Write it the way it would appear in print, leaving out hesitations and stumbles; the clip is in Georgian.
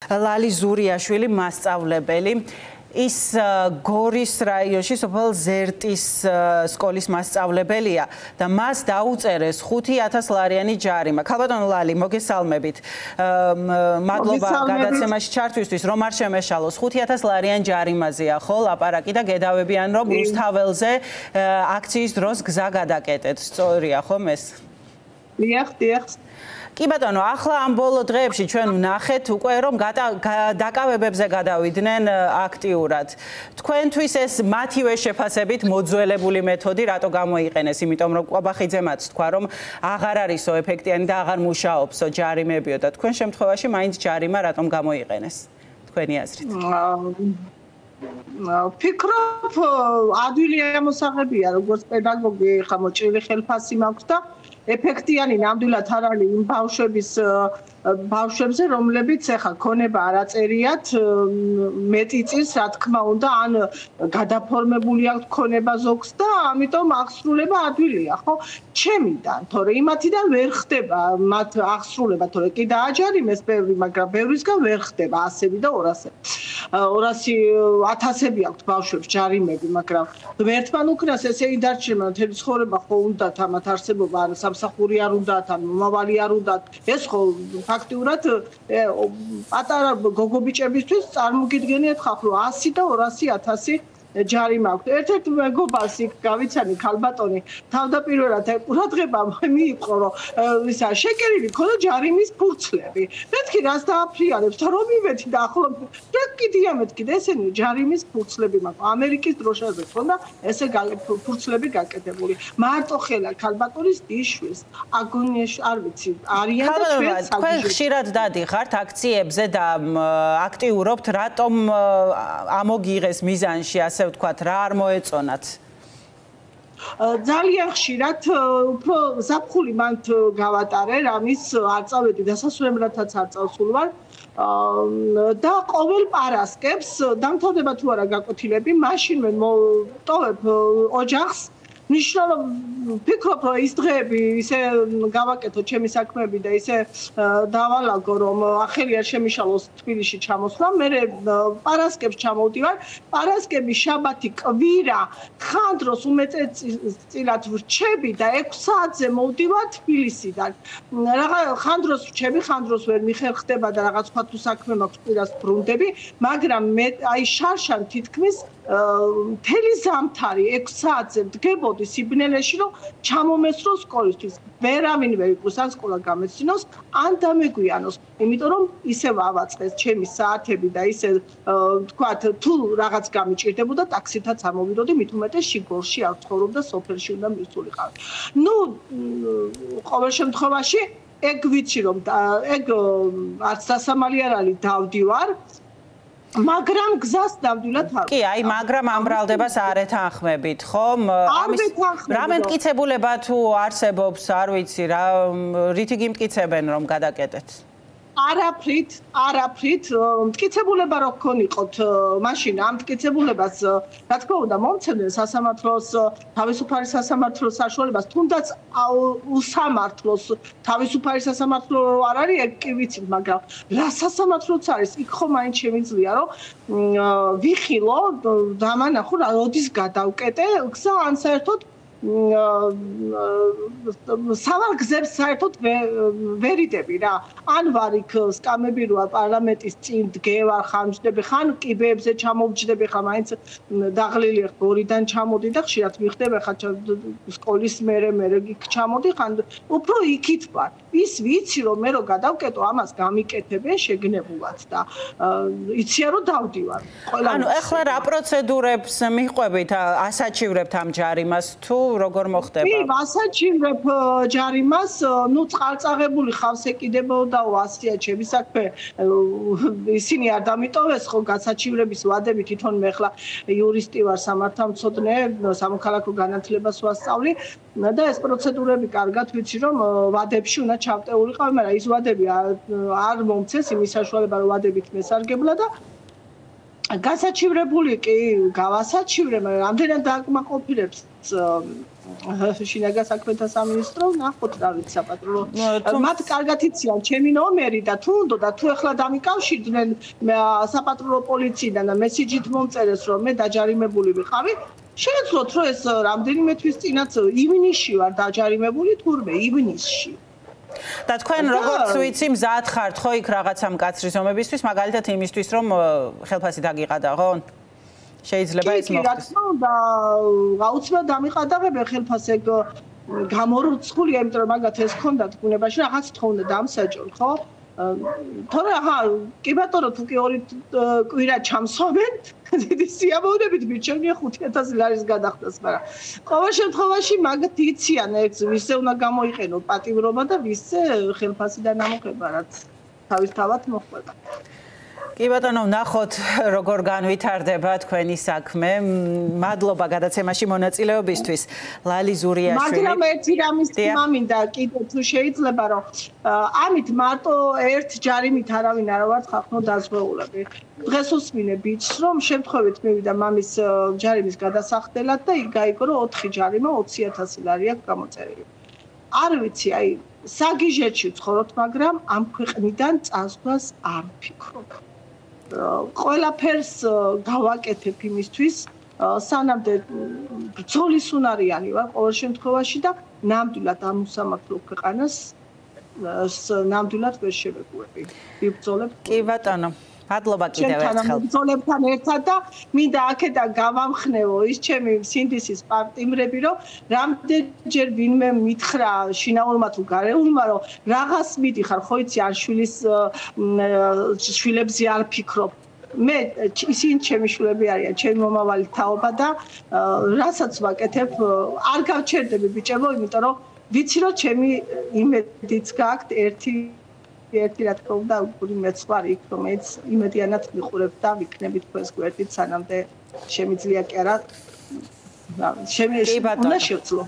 ლალი ზურიაშვილი მასწავლებელი ის გორის რაიონში სოფელ ზერტის სკოლის მასწავლებელია და მას დაუწერეს 5000 ლარიანი ჯარიმა. ქალბატონო ლალი, მოგესალმებით. მადლობა გადაცემაში ჩართვისთვის, რომ არ შემეშალოს. 5000 ლარიან ჯარიმაზეა ხო ლაპარაკი და გედავებიან რომ რუსთაველზე აქციის დროს გზა გადაკეტეთ. სწორია ხომ ეს? დიახ. კი ბატონო, ახლა ამ ბოლო დღეებში ჩვენ ვნახეთ უკვე რომ დაკავებებზე გადავიდნენ აქტიურად. თქვენთვის ეს მათივე შეფასებით მოძველებული მეთოდი რატო გამოიყენეს? იმიტომ რომ კვაბახიძემაც თქვა რომ აღარ არისო ეფექტიანი და აღარ მუშაობსო ჯარიმებიო და თქვენ შემთხვევაში მაინც ჯარიმა რატომ გამოიყენეს? თქვენი აზრით. ფიქრობ ადვილი ამოსაღებია როგორც პედაგოგი ხა მოჭრილი ხელფასი მაქვს და ეფექტიანი ნამდვილად არ არის იმ ბავშვებზე, რომლებიც ახლა ქონება არ აწერიათ მეტი წელს, რა თქმა უნდა, ან გადაფორმებული აქვს ქონება ზოგს და ამიტომ აღსრულება ადვილია, ხო? ჩემიდან, თორე იმათიდან ვერ ხდება მათ აღსრულება, თორე კი დააჯარიმეს ბევრი, მაგრამ ბევრისგან ვერ ხდება 100 და 200. 1000-ები აქვს ბავშვებს ჯარიმები, მაგრამ ერთმან უკრას ესე იდარჩება, მთელი ცხოვრება ხო უნდათ ამათ არსებობა, ან სამსახური არ უნდათ, ან მომავალი არ უნდათ. ეს ხო ფაქტიურად პატარა გოგობიჭებისთვის წარმოგიდგენიათ ხახ რომ 100 და 200.000 ჯარიმა აქვს. ერთ-ერთ მეგობარს იქ გავიცანი ქალბატონი თავდაპირველად ყურადღება მიიღო რომ ისა შეკერილი ქონდა ჯარიმის ფურცლები. მეთქი რას დააფრიალებს და რომ იმეთი და ახლა კი დიამეთქი და ესენი ჯარიმის ფურცლები მაქვს. ამერიკის დროშაზე ქონდა ესე ფურცლები გაკეთებული. მარტო ხელა ქალბატონის დიშვის აგონიაში არ ვიცი არიან და თქვენ ხშირად დადიხართ აქციებზე და აქტიურობთ რატომ ამოგიღეს მიზანში ასე ვთქვათ, რა არ მოეწონათ? ძალიან ხშირად უფრო ზაფხული მანდ გავატარე, რამის არ წავედი დასასვენებლადაც არ წავსულ ვარ. და ყოველ პარასკევს დამთავრდება თუ არა გაკვეთილები, მაშინ მე მოვტოვებ ოჯახს. ნიშნავ ფიქრობ რომ ის დღეები ისე გავაკეთო ჩემი საქმეები და ისე დავალაგო რომ ახალი არ შემიშალოს თბილისში ჩამოსვლა. მე პარასკევს ჩამოვდივარ. პარასკევი, შაბათი, კვირა, ხანდროს უმეტესწილად ვრჩები და 6 საათზე მოვდივარ თბილისიდან. ხანდროს ვრჩები, ხანდროს ვერ მიხერხდება და რაღაც სხვა თუ საქმე მაქვს კვირას ბრუნდები, მაგრამ მე აი შარშან თითქმის მთელი ზამთარი 6 საათზე დგებოდი სიბნელეში რომ ჩამომესრო სკოლისთვის. ვერავინ ვერ იყოს ან სკოლა გამეცინოს, ან დამეგვიანოს. იმიტომ რომ ისე ავაწყეს ჩემი საათები და ისე თქვათ თუ რაღაც გამიჭირდებოდა ტაქსითაც ამოვიდოდი, მით უმეტეს შიგორში არ ცხოვრობდა, სოფელში უნდა მისულიყავი. ყოველ შემთხვევაში ეგ ვიცი რომ ეგ არც დასამალი არ არის დავდივარ. მაგრამ გზას ნამდვილად არ. კი, აი, მაგრამ ამ ბრალდებას არ ეთანხმებით, ხომ? რა მტკიცებულება თუ არსებობს, არ ვიცი, რა რითი გიმტკიცებენ რომ გადაკეტეთ? არაფრით, მტკიცებულება რო გქონიყოთ, მაშინ ამ მტკიცებულებას, რა თქმა უნდა, მომცემდნენ სასამართლოს, თავისუფალი სასამართლოს საშუალებას, თუნდაც უსამართლოს თავისუფალი სასამართლო არ არის, ეგ კი ვიცით, მაგრამ რა სასამართლოც არის, იქ ხო მაინც შემიძლია, რომ ვიხილო, დამანახო, როდის გადავკეტე გზა, ან საერთოდ სავალ გზებს საერთოდ ვერიდები რა. ან ვარ იქ სკამები როა პარლამენტის წინ დგევარ, ხან ვჯდები, ხან კიბეებზე ჩამოვჯდები, ხან მაინც დაღლილი გორიდან ჩამოდი და ხშირად მიხდება ხა სკოლის მერე იქ ჩამოდი, ხან უფრო იქით ვარ. ის ვიცი რომ მე რო გადავკეტო, ამას გამიკეთებენ შეგნებულად და იციან რომ დავდივარ. ანუ ეხლა რა პროცედურებს მიყვებით, ასაჩივრებთ ამ ჯარიმას თუ როგორ მოხდება? კი, ასაჩივრებ ჯარიმას, წყალწაღებული ხავს ეკიდებოდა 100-ია ჩემი საქმე. ისინი არ დამიტოვეს ხო გასაჩივრების ვადები, თვითონ მე ხლა იურისტი ვარ, სამართალმცოდნე, სამოქალაქო განათლებას ვასწავლი და ეს პროცედურები კარგად ვიცი რომ ვადებში უნდა ჩავტეულიყავი, მაგრამ ის ვადები არ მომცეს იმის საშუალება რომ ვადებით მესარგებლა და გასაჩივრებული კი გავასაჩივრე, მაგრამ რამდენად დააკმაყოფილებს შინაგან საქმეთა სამინისტრო, ნახოთ რა ვიცი საპატრულო. მათ კარგად იციან ჩემი ნომერი და თუ უნდა თუ ეხლა დამიკავშირდნენ საპატრულო პოლიციიდან და მესიჯით მომწერეს რომ მე დაჯარიმებული ვიყავი, შეეძლოთ რომ ეს რამდენიმე თვის წინაც ივნისში ვარ დაჯარიმებული თურმე ივნისში. და თქვენ როგორც ვიცი მზად ხართ ხო იქ რაღაცა მკაცრი ზომებისთვის, მაგალითად იმისთვის რომ ხელფასი დაგიყადაღო? შეიძლება ის მოხდეს. და აუცილებლად დამიყადაღებენ ხელფასს ეგ გამორიცხულია, იმიტომ რომ მაგათ ეს ქონდათ ბუნებაში რაღაც თქონდა დამსაჯონ, ხო? თორე ახლა კი ბატონო თუ კი ორი კვირა ჩამსვამენ, დიდი სიამოვნებით მიჩვენია 5000 ლარის გადახდას, მაგრამ ყოველ შემთხვევაში მაგათ იციან ეს ვისზე უნდა გამოიყენო პატიმრობა და ვისზე ხელფასიდან ამოხება, რაც თავისთავად მოხდება. კი ბატონო, ნახოთ როგორ განვითარდება თქვენი საქმე. მადლობა გადაცემაში მონაწილეობისთვის. ლალი ზურიაშვილი. მაგრამ ერთი რამის მამინდა კიდე თუ შეიძლება რომ ამით მარტო ერთ ჯარიმით არავინ არ ვარ ხახნო დაზღვეულები. დღეს უსმინე ბიჭს რომ შემთხვევით მივიდა მამის ჯარიმის გადასახდელად და იქ გაიგო რომ 4 ჯარიმა 20000 ლარი აქვს გამოწერილი. არ ვიცი, აი საგიჟეთში ვცხოვრობთ, მაგრამ ამ ქვეყნიდან წასვლას არ ვფიქრობ. ყველაფერს გავაკეთებ იმისთვის, სანამდე ბრძოლის უნარიანი ვარ ყოველ შემთხვევაში და ნამდვილად ამ უსამართლო ქვეყანას ნამდვილად ვერ შევეგუები. ვიბრძოლებ. კი ბატონო, მადლობა კიდევ ერთხელ. ბრძოლებთან ერთად და მინდა აქედან გავამხნევო ის ჩემი სინდისის პარტიმრები, რომ რამდენჯერ ვინმე მითხრა შინაურმა თუ გარეულმა, რომ რაღაც მიდიხარ, ხო იცი არ შვილებზე არ ფიქრობ. მე ისინი ჩემი შვილები არიან, ჩემი მომავალი თაობა და რასაც ვაკეთებ, არ გავჩერდები ბიჭებო, იმიტომ რომ ვიცი რომ ჩემი იმედიც გაქვთ ერთი რა თქმა უნდა უგური მეც ვარ იქ რომ მეც იმედიანად მიყურებ და ვიქნები თქვენს გვერდით სანამდე შემიძლია კი არა უნდა შევძლო